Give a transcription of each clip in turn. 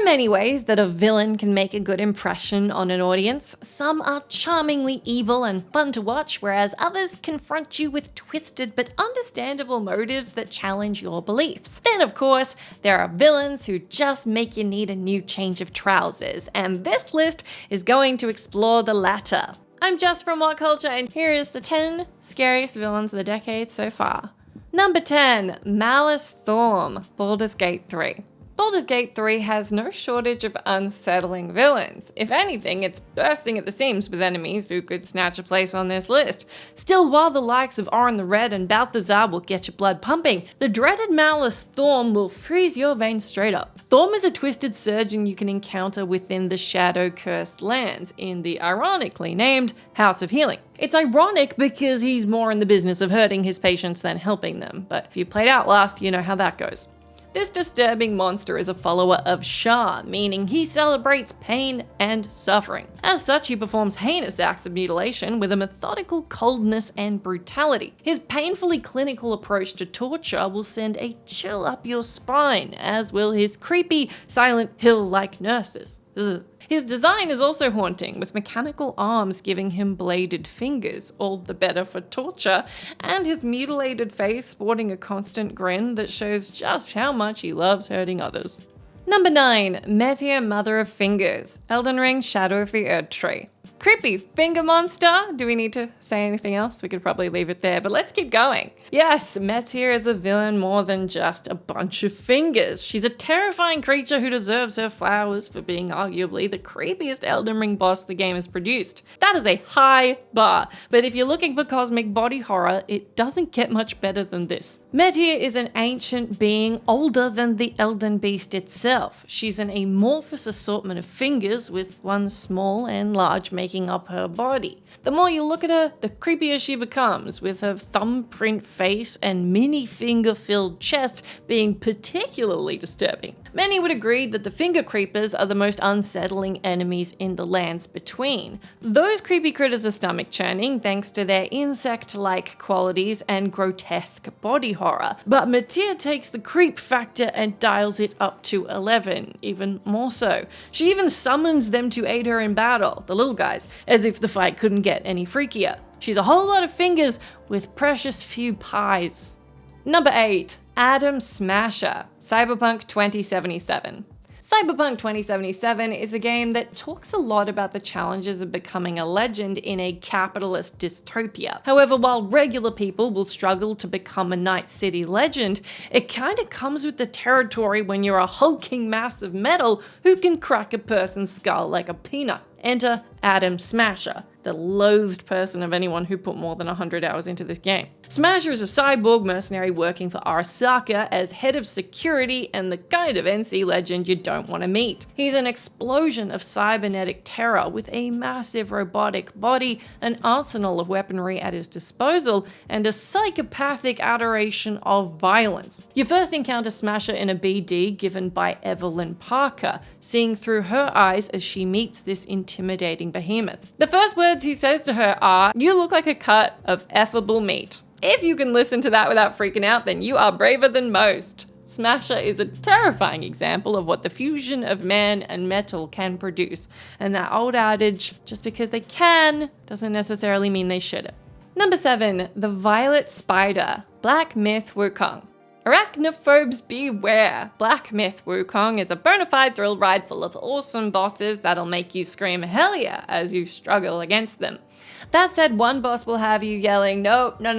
many ways that a villain can make a good impression on an audience. Some are charmingly evil and fun to watch, whereas others confront you with twisted but understandable motives that challenge your beliefs. Then, of course, there are villains who just make you need a new change of trousers, and this list is going to explore the latter. I'm Jess from WhatCulture, and here is the 10 scariest villains of the decade so far. Number 10, Malus Thorm, Baldur's Gate 3. Baldur's Gate 3 has no shortage of unsettling villains. If anything, it's bursting at the seams with enemies who could snatch a place on this list. Still, while the likes of Orin the Red and Balthazar will get your blood pumping, the dreaded Malus Thorm will freeze your veins straight up. Thorm is a twisted surgeon you can encounter within the Shadow-Cursed lands in the ironically named House of Healing. It's ironic because he's more in the business of hurting his patients than helping them, but if you played Outlast, you know how that goes. This disturbing monster is a follower of Shah, meaning he celebrates pain and suffering. As such, he performs heinous acts of mutilation with a methodical coldness and brutality. His painfully clinical approach to torture will send a chill up your spine, as will his creepy Silent Hill-like nurses. Ugh. His design is also haunting, with mechanical arms giving him bladed fingers, all the better for torture, and his mutilated face sporting a constant grin that shows just how much he loves hurting others. Number 9, Metyr, Mother of Fingers, Elden Ring, Shadow of the Erdtree. Creepy finger monster. Do we need to say anything else? We could probably leave it there, but let's keep going. Yes, Metyr is a villain more than just a bunch of fingers. She's a terrifying creature who deserves her flowers for being arguably the creepiest Elden Ring boss the game has produced. That is a high bar, but if you're looking for cosmic body horror, it doesn't get much better than this. Metyr is an ancient being older than the Elden Beast itself. She's an amorphous assortment of fingers, with one small and large making up her body. The more you look at her, the creepier she becomes, with her thumbprint face and mini finger-filled chest being particularly disturbing. Many would agree that the finger creepers are the most unsettling enemies in the lands between. Those creepy critters are stomach-churning thanks to their insect-like qualities and grotesque body horror, but Metyr takes the creep factor and dials it up to 11, even more so. She even summons them to aid her in battle, the little guys, as if the fight couldn't get any freakier. She's a whole lot of fingers with precious few pies. Number 8, Adam Smasher, Cyberpunk 2077. Cyberpunk 2077 is a game that talks a lot about the challenges of becoming a legend in a capitalist dystopia. However, while regular people will struggle to become a Night City legend, it kinda comes with the territory when you're a hulking mass of metal who can crack a person's skull like a peanut. Enter Adam Smasher, the loathed person of anyone who put more than 100 hours into this game. Smasher is a cyborg mercenary working for Arasaka as head of security and the kind of NC legend you don't want to meet. He's an explosion of cybernetic terror with a massive robotic body, an arsenal of weaponry at his disposal, and a psychopathic adoration of violence. You first encounter Smasher in a BD given by Evelyn Parker, seeing through her eyes as she meets this intimidating behemoth. The first words he says to her are, "You look like a cut of effable meat." If you can listen to that without freaking out, then you are braver than most. Smasher is a terrifying example of what the fusion of man and metal can produce, and that old adage, just because they can, doesn't necessarily mean they should. Number 7, the Violet Spider, Black Myth Wukong. Arachnophobes beware! Black Myth Wukong is a bona fide thrill ride full of awesome bosses that'll make you scream hell yeah as you struggle against them. That said, one boss will have you yelling nope, no,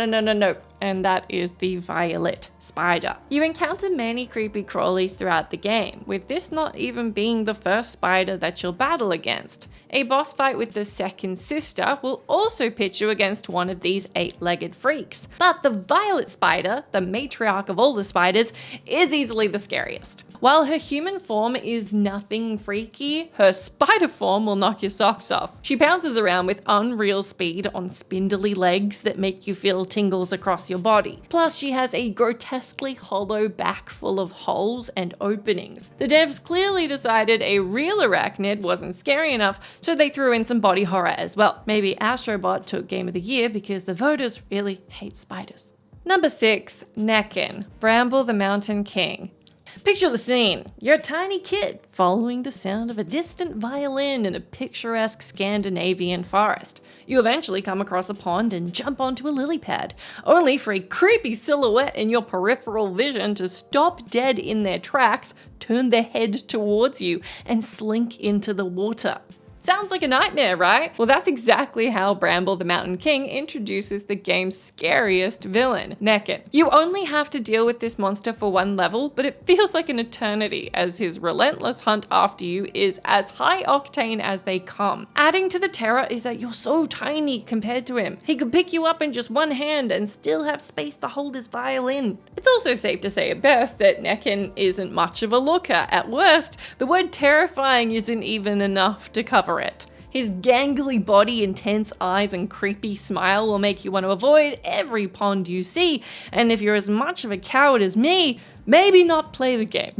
and that is the Violet Spider. You encounter many creepy crawlies throughout the game, with this not even being the first spider that you'll battle against. A boss fight with the second sister will also pit you against one of these 8-legged freaks. But the Violet Spider, the matriarch of all the spiders, is easily the scariest. While her human form is nothing freaky, her spider form will knock your socks off. She pounces around with unreal speed on spindly legs that make you feel tingles across your body. Plus, she has a grotesquely hollow back full of holes and openings. The devs clearly decided a real arachnid wasn't scary enough, so they threw in some body horror as well. Maybe Astrobot took Game of the Year because the voters really hate spiders. Number 6, Näcken, Bramble the Mountain King. Picture the scene. You're a tiny kid following the sound of a distant violin in a picturesque Scandinavian forest. You eventually come across a pond and jump onto a lily pad, only for a creepy silhouette in your peripheral vision to stop dead in their tracks, turn their head towards you, and slink into the water. Sounds like a nightmare, right? Well, that's exactly how Bramble the Mountain King introduces the game's scariest villain, Näcken. You only have to deal with this monster for one level, but it feels like an eternity as his relentless hunt after you is as high octane as they come. Adding to the terror is that you're so tiny compared to him. He could pick you up in just one hand and still have space to hold his violin. It's also safe to say at best that Näcken isn't much of a looker. At worst, the word terrifying isn't even enough to cover it. His gangly body, intense eyes, and creepy smile will make you want to avoid every pond you see, and if you're as much of a coward as me, maybe not play the game.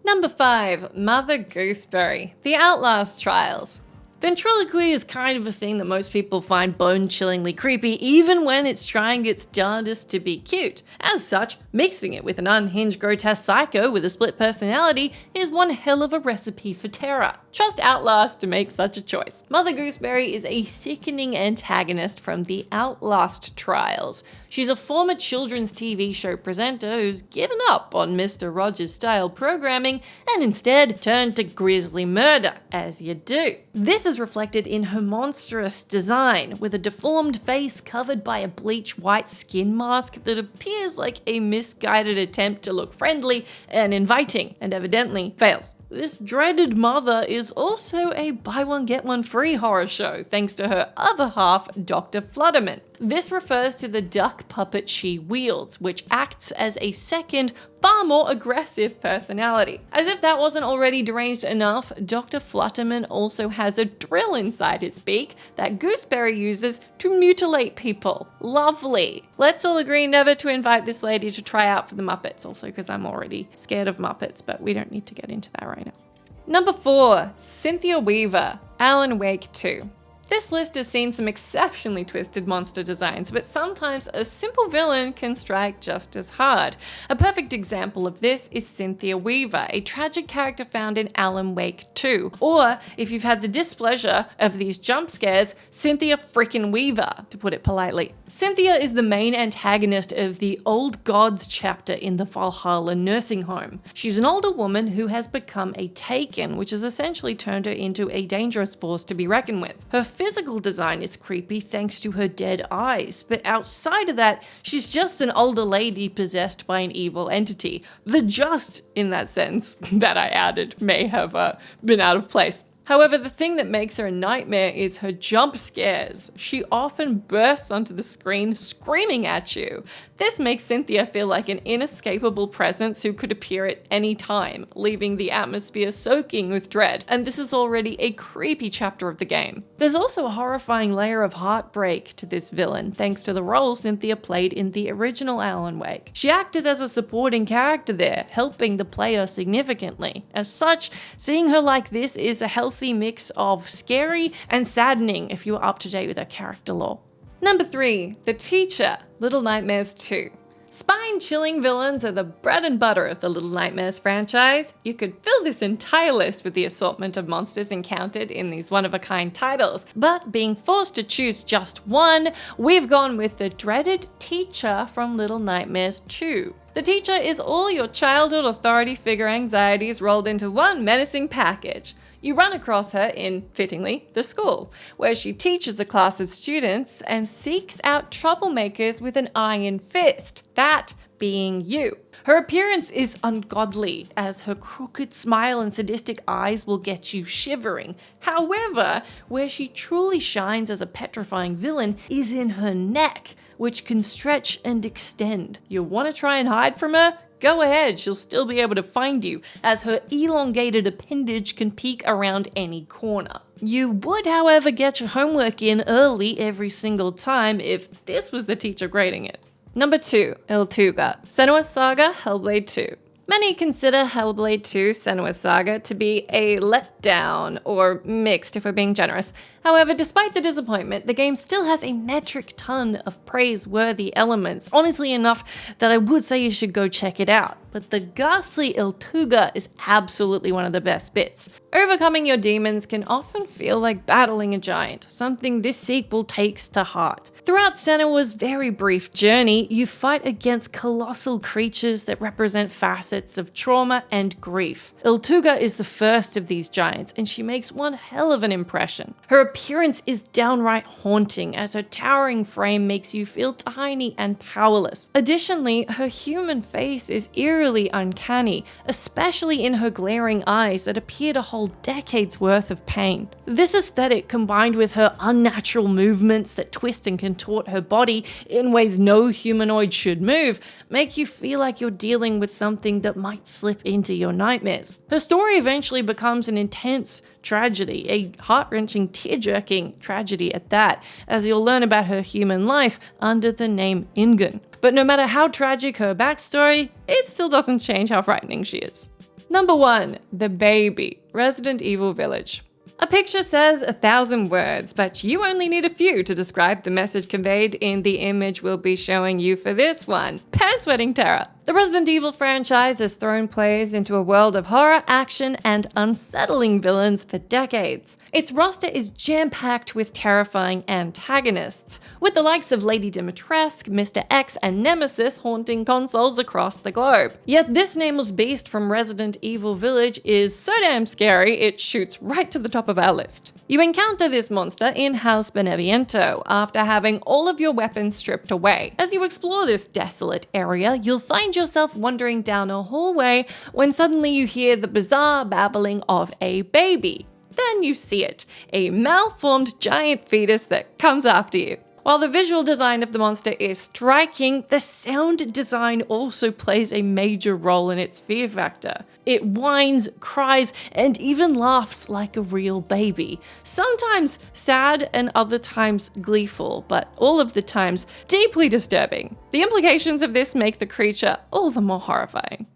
Number 5, Mother Gooseberry, The Outlast Trials. Ventriloquy is kind of a thing that most people find bone-chillingly creepy, even when it's trying its darndest to be cute. As such, mixing it with an unhinged, grotesque psycho with a split personality is one hell of a recipe for terror. Trust Outlast to make such a choice. Mother Gooseberry is a sickening antagonist from the Outlast Trials. She's a former children's TV show presenter who's given up on Mr. Rogers-style programming and instead turned to grisly murder, as you do. This is reflected in her monstrous design, with a deformed face covered by a bleach white skin mask that appears like a misguided attempt to look friendly and inviting, and evidently fails. This dreaded mother is also a buy one get one free horror show, thanks to her other half, Dr. Flutterman. This refers to the duck puppet she wields, which acts as a second, far more aggressive personality. As if that wasn't already deranged enough, Dr. Flutterman also has a drill inside his beak that Gooseberry uses to mutilate people. Lovely. Let's all agree never to invite this lady to try out for the Muppets, also because I'm already scared of Muppets, but we don't need to get into that right now. Number 4, Cynthia Weaver, Alan Wake 2. This list has seen some exceptionally twisted monster designs, but sometimes a simple villain can strike just as hard. A perfect example of this is Cynthia Weaver, a tragic character found in Alan Wake 2. Or, if you've had the displeasure of these jump scares, Cynthia frickin' Weaver, to put it politely. Cynthia is the main antagonist of the Old Gods chapter in the Valhalla nursing home. She's an older woman who has become a taken, which has essentially turned her into a dangerous force to be reckoned with. Her physical design is creepy thanks to her dead eyes, but outside of that, she's just an older lady possessed by an evil entity. The just, in that sense, that I added may have been out of place. However, the thing that makes her a nightmare is her jump scares. She often bursts onto the screen screaming at you. This makes Cynthia feel like an inescapable presence who could appear at any time, leaving the atmosphere soaking with dread, and this is already a creepy chapter of the game. There's also a horrifying layer of heartbreak to this villain, thanks to the role Cynthia played in the original Alan Wake. She acted as a supporting character there, helping the player significantly. As such, seeing her like this is a healthy mix of scary and saddening if you're up to date with her character lore. Number 3, The Teacher, Little Nightmares 2. Spine-chilling villains are the bread and butter of the Little Nightmares franchise. You could fill this entire list with the assortment of monsters encountered in these one-of-a-kind titles, but being forced to choose just one, we've gone with the dreaded Teacher from Little Nightmares 2. The Teacher is all your childhood authority figure anxieties rolled into one menacing package. You run across her in, fittingly, the school, where she teaches a class of students and seeks out troublemakers with an iron fist, that being you. Her appearance is ungodly, as her crooked smile and sadistic eyes will get you shivering. However, where she truly shines as a petrifying villain is in her neck, which can stretch and extend. You want to try and hide from her? Go ahead, she'll still be able to find you, as her elongated appendage can peek around any corner. You would, however, get your homework in early every single time if this was the teacher grading it. Number 2, Illtauga, Senua's Saga, Hellblade 2. Many consider Hellblade 2 Senua's Saga to be a letdown, or mixed if we're being generous. However, despite the disappointment, the game still has a metric ton of praiseworthy elements, honestly enough that I would say you should go check it out. but the ghastly Illtauga is absolutely one of the best bits. Overcoming your demons can often feel like battling a giant, something this sequel takes to heart. Throughout Senua's very brief journey, you fight against colossal creatures that represent facets of trauma and grief. Illtauga is the first of these giants, and she makes one hell of an impression. Her appearance is downright haunting, as her towering frame makes you feel tiny and powerless. Additionally, her human face is eerily uncanny, especially in her glaring eyes that appear to hold decades worth of pain. This aesthetic, combined with her unnatural movements that twist and contort her body in ways no humanoid should move, make you feel like you're dealing with something that might slip into your nightmares. Her story eventually becomes an intense tragedy, a heart-wrenching, tear-jerking tragedy at that, as you'll learn about her human life under the name Ingen. But no matter how tragic her backstory, it still doesn't change how frightening she is. Number 1. The Baby, Resident Evil Village. A picture says 1,000 words, but you only need a few to describe the message conveyed in the image we'll be showing you for this one. Pants-wetting terror. The Resident Evil franchise has thrown players into a world of horror, action, and unsettling villains for decades. Its roster is jam-packed with terrifying antagonists, with the likes of Lady Dimitrescu, Mr. X, and Nemesis haunting consoles across the globe. Yet this nameless beast from Resident Evil Village is so damn scary, it shoots right to the top of our list. You encounter this monster in House Beneviento after having all of your weapons stripped away. As you explore this desolate area, you'll find yourself wandering down a hallway when suddenly you hear the bizarre babbling of a baby. Then you see it, a malformed giant fetus that comes after you. While the visual design of the monster is striking, the sound design also plays a major role in its fear factor. It whines, cries, and even laughs like a real baby. Sometimes sad and other times gleeful, but all of the times deeply disturbing. The implications of this make the creature all the more horrifying.